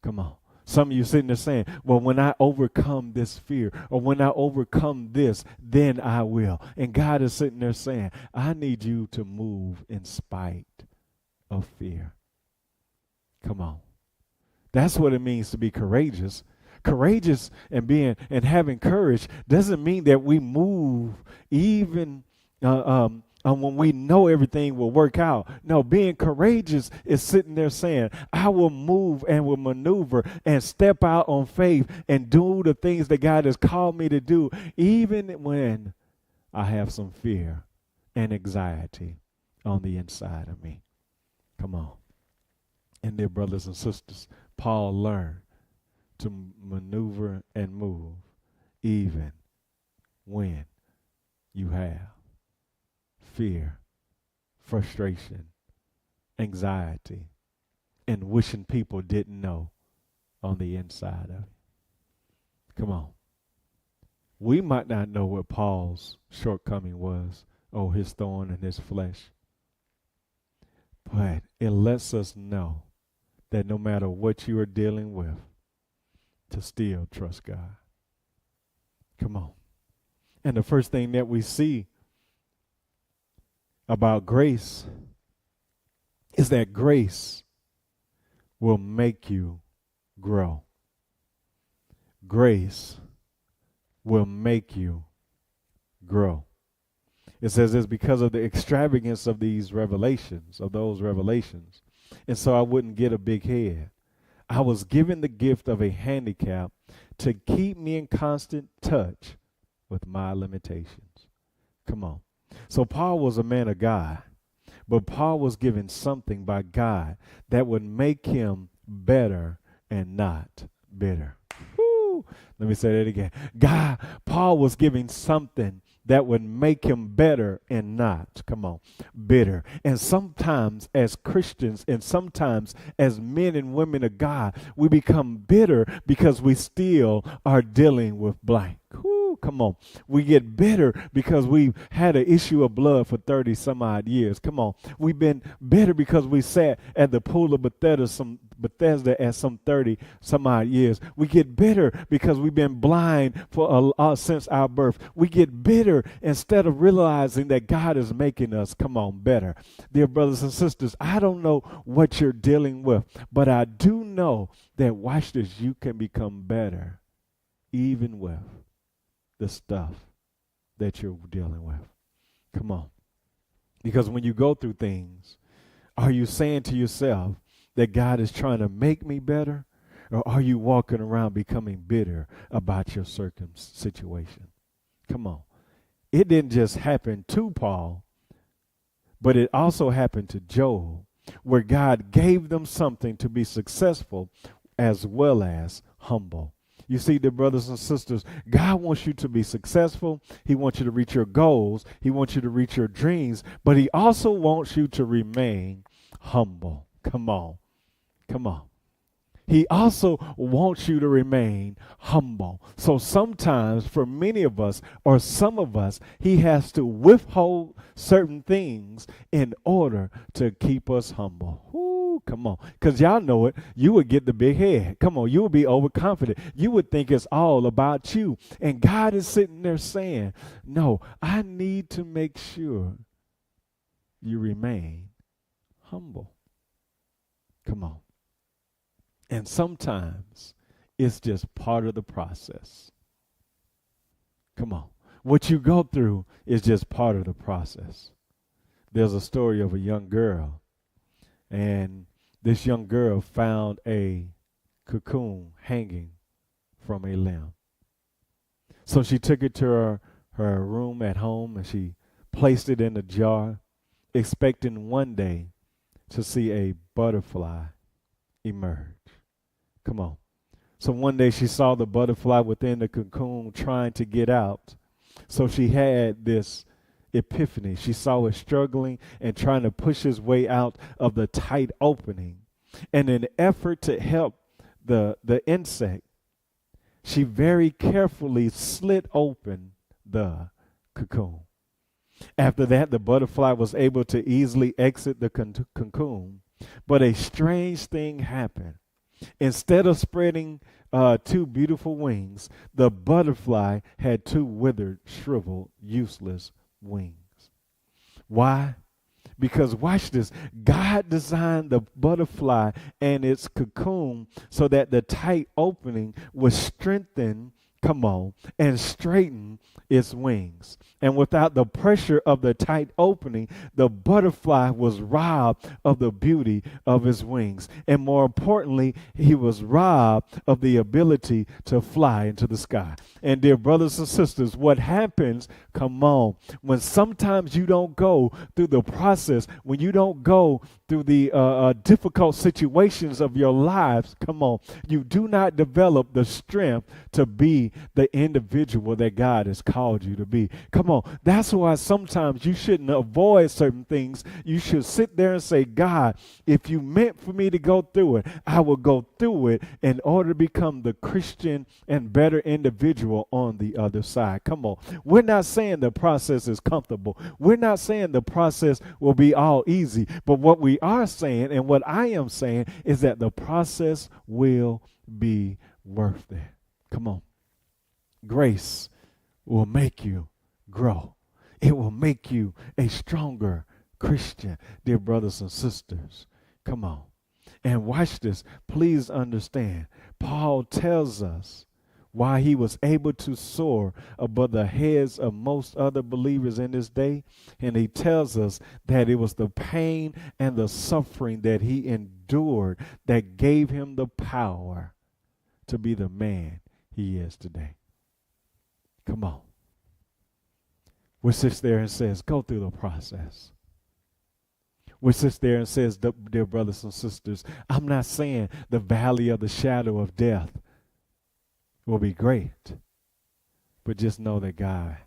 Come on. Some of you sitting there saying, well, when I overcome this fear or when I overcome this, then I will. And God is sitting there saying, I need you to move in spite of fear. Come on. That's what it means to be courageous. Courageous and having courage doesn't mean that we move even when we know everything will work out. No, being courageous is sitting there saying, I will move and will maneuver and step out on faith and do the things that God has called me to do, even when I have some fear and anxiety on the inside of me. Come on. And dear brothers and sisters, Paul learned to maneuver and move even when you have fear, frustration, anxiety, and wishing people didn't know on the inside of you. Come on. We might not know what Paul's shortcoming was, or his thorn in his flesh, but it lets us know that no matter what you are dealing with, to still trust God. Come on. And the first thing that we see about grace is that grace will make you grow. Grace will make you grow. It says it's because of the extravagance of those revelations. And so I wouldn't get a big head. I was given the gift of a handicap to keep me in constant touch with my limitations. Come on. So Paul was a man of God, but Paul was given something by God that would make him better and not bitter. Woo. Let me say that again. Paul was given something that would make him better and not, come on, bitter. And sometimes as Christians and sometimes as men and women of God, we become bitter because we still are dealing with blank. Come on. We get bitter because we've had an issue of blood for 30 some odd years. Come on. We've been bitter because we sat at the pool of Bethesda at some 30 some odd years. We get bitter because we've been blind for since our birth. We get bitter instead of realizing that God is making us, come on, better. Dear brothers and sisters, I don't know what you're dealing with, but I do know that, watch this, you can become better even with the stuff that you're dealing with. Come on. Because when you go through things, are you saying to yourself that God is trying to make me better? Or are you walking around becoming bitter about your situation? Come on. It didn't just happen to Paul, but it also happened to Job, where God gave them something to be successful as well as humble. You see, dear brothers and sisters, God wants you to be successful. He wants you to reach your goals. He wants you to reach your dreams, but he also wants you to remain humble. Come on. Come on. He also wants you to remain humble. So sometimes for many of us or some of us, he has to withhold certain things in order to keep us humble. Come on. Because y'all know it. You would get the big head. Come on. You would be overconfident. You would think it's all about you. And God is sitting there saying, no, I need to make sure you remain humble. Come on. And sometimes it's just part of the process. Come on. What you go through is just part of the process. There's a story of a young girl, and this young girl found a cocoon hanging from a limb. So she took it to her room at home, and she placed it in a jar, expecting one day to see a butterfly emerge. Come on. So one day she saw the butterfly within the cocoon trying to get out. So she had this epiphany. She saw it struggling and trying to push his way out of the tight opening. And in an effort to help the insect, she very carefully slit open the cocoon. After that, the butterfly was able to easily exit the cocoon. But a strange thing happened. Instead of spreading two beautiful wings, the butterfly had two withered, shriveled, useless wings. Why? Because watch this. God designed the butterfly and its cocoon so that the tight opening would strengthen, come on, and straighten its wings. And without the pressure of the tight opening, the butterfly was robbed of the beauty of his wings. And more importantly, he was robbed of the ability to fly into the sky. And dear brothers and sisters, what happens, come on, when sometimes you don't go through the process, when you don't go through the difficult situations of your lives, come on, you do not develop the strength to be the individual that God has called you to be. Come on, that's why sometimes you shouldn't avoid certain things. You should sit there and say, God, if you meant for me to go through it, I will go through it in order to become the Christian and better individual on the other side. Come on, we're not saying the process is comfortable. We're not saying the process will be all easy, but what we are saying and what I am saying is that the process will be worth it. Come on. Grace will make you grow. It will make you a stronger Christian, dear brothers and sisters. Come on. And watch this. Please understand. Paul tells us why he was able to soar above the heads of most other believers in his day. And he tells us that it was the pain and the suffering that he endured that gave him the power to be the man he is today. Come on. We sits there and says, go through the process. We sits there and says, dear brothers and sisters, I'm not saying the valley of the shadow of death will be great, but just know that God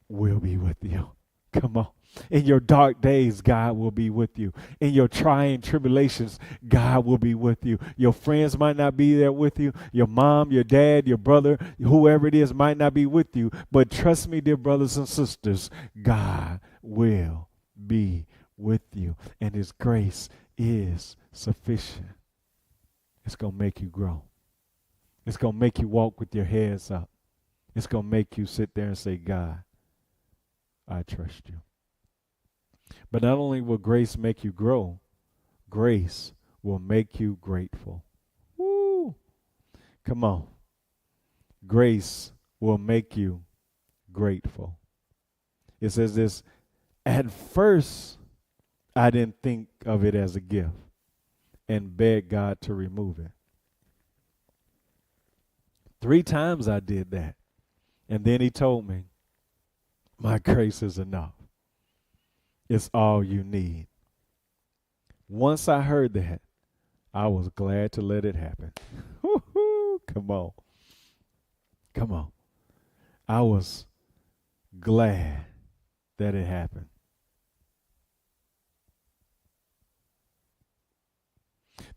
will be with you. Come on. In your dark days, God will be with you. In your trying tribulations, God will be with you. Your friends might not be there with you. Your mom, your dad, your brother, whoever it is might not be with you. But trust me, dear brothers and sisters, God will be with you. And his grace is sufficient. It's going to make you grow. It's going to make you walk with your heads up. It's going to make you sit there and say, God, I trust you. But not only will grace make you grow, grace will make you grateful. Woo! Come on. Grace will make you grateful. It says this, at first, I didn't think of it as a gift and begged God to remove it. 3 times I did that. And then he told me, my grace is enough. It's all you need. Once I heard that, I was glad to let it happen. Come on. Come on. I was glad that it happened.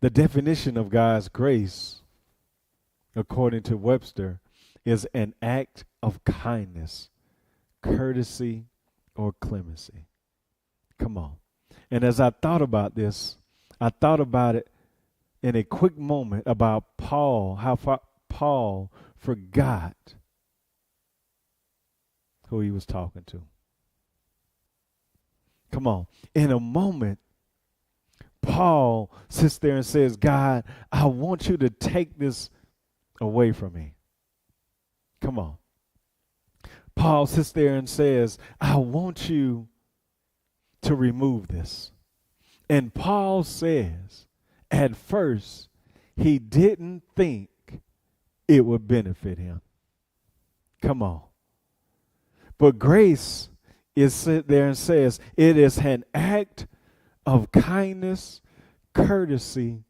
The definition of God's grace, according to Webster, is an act of kindness, courtesy, or clemency. Come on. And as I thought about this, I thought about it in a quick moment about Paul, how Paul forgot who he was talking to. Come on. In a moment, Paul sits there and says, God, I want you to take this away from me. Come on. Paul sits there and says, I want you to remove this. And Paul says, at first, he didn't think it would benefit him. Come on. But grace is sit there and says, it is an act of kindness, courtesy,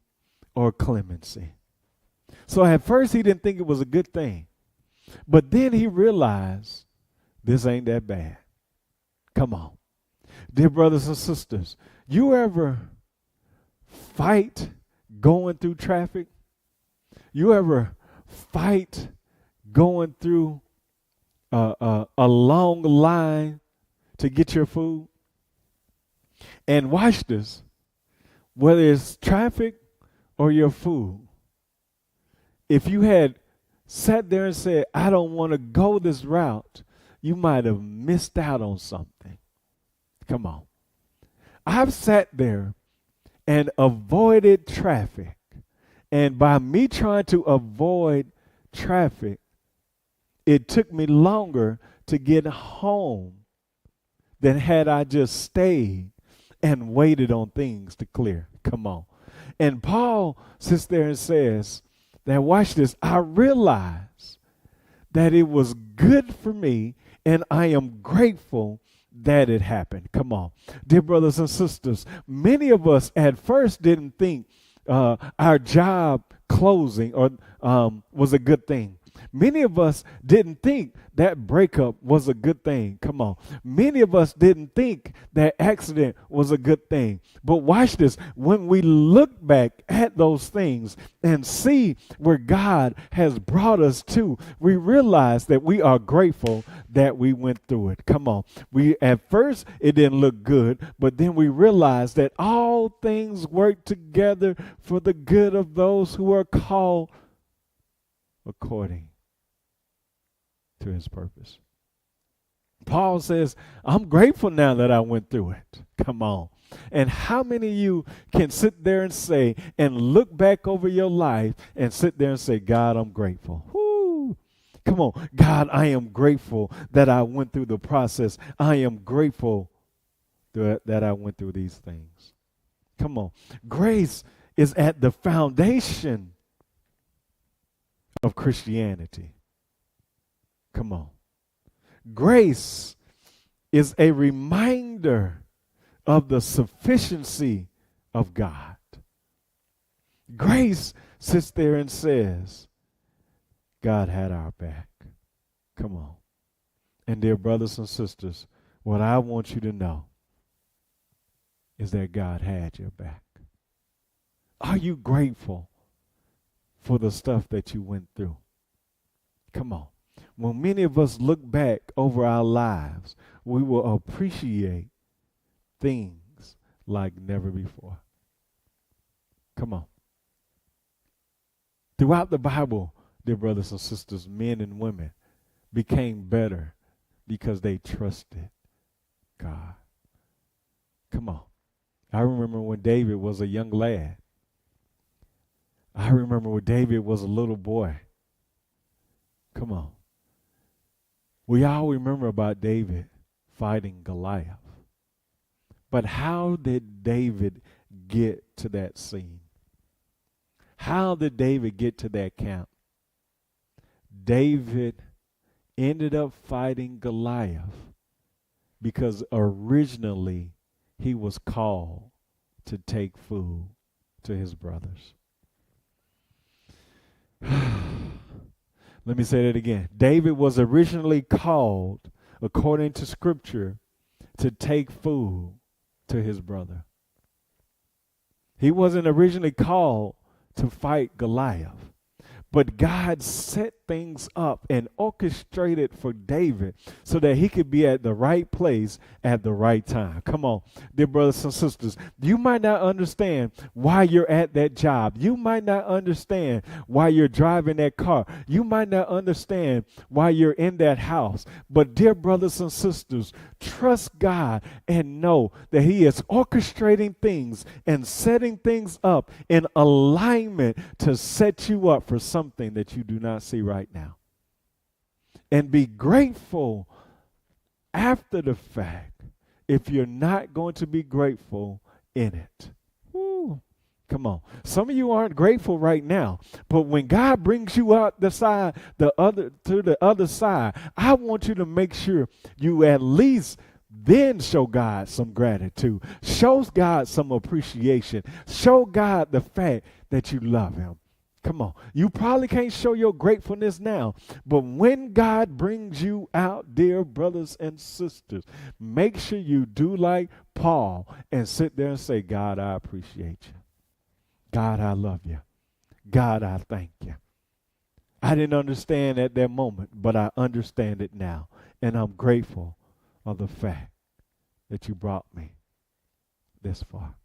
or clemency. So at first, he didn't think it was a good thing. But then he realized this ain't that bad. Come on. Dear brothers and sisters, you ever fight going through traffic? You ever fight going through a long line to get your food? And watch this. Whether it's traffic, or your food. If you had sat there and said, I don't want to go this route, you might have missed out on something. Come on. I've sat there and avoided traffic. And by me trying to avoid traffic, it took me longer to get home than had I just stayed and waited on things to clear. Come on. And Paul sits there and says that, watch this, I realize that it was good for me and I am grateful that it happened. Come on. Dear brothers and sisters, many of us at first didn't think our job closing or was a good thing. Many of us didn't think that breakup was a good thing. Come on. Many of us didn't think that accident was a good thing. But watch this. When we look back at those things and see where God has brought us to, we realize that we are grateful that we went through it. Come on. At first, it didn't look good, but then we realized that all things work together for the good of those who are called according to his purpose. Paul says, I'm grateful now that I went through it. Come on. And how many of you can sit there and say, and look back over your life and sit there and say, God, I'm grateful. Woo. Come on. God, I am grateful that I went through the process. I am grateful that I went through these things. Come on. Grace is at the foundation of Christianity. Come on. Grace is a reminder of the sufficiency of God. Grace sits there and says, God had our back. Come on. And dear brothers and sisters, what I want you to know is that God had your back. Are you grateful for the stuff that you went through? Come on. When many of us look back over our lives, we will appreciate things like never before. Come on. Throughout the Bible, dear brothers and sisters, men and women became better because they trusted God. Come on. I remember when David was a young lad. I remember when David was a little boy. Come on. We all remember about David fighting Goliath. But how did David get to that scene? How did David get to that camp? David ended up fighting Goliath because originally he was called to take food to his brothers. Let me say that again. David was originally called, according to Scripture, to take food to his brother. He wasn't originally called to fight Goliath. But God set things up and orchestrated for David so that he could be at the right place at the right time. Come on, dear brothers and sisters. You might not understand why you're at that job. You might not understand why you're driving that car. You might not understand why you're in that house. But dear brothers and sisters, trust God and know that he is orchestrating things and setting things up in alignment to set you up for something that you do not see right now. And be grateful after the fact if you're not going to be grateful in it. Woo. Come on. Some of you aren't grateful right now, but when God brings you out to the other side, I want you to make sure you at least then show God some gratitude. Show God some appreciation. Show God the fact that you love him. Come on. You probably can't show your gratefulness now, but when God brings you out, dear brothers and sisters, make sure you do like Paul and sit there and say, God, I appreciate you. God, I love you. God, I thank you. I didn't understand at that moment, but I understand it now, and I'm grateful of the fact that you brought me this far.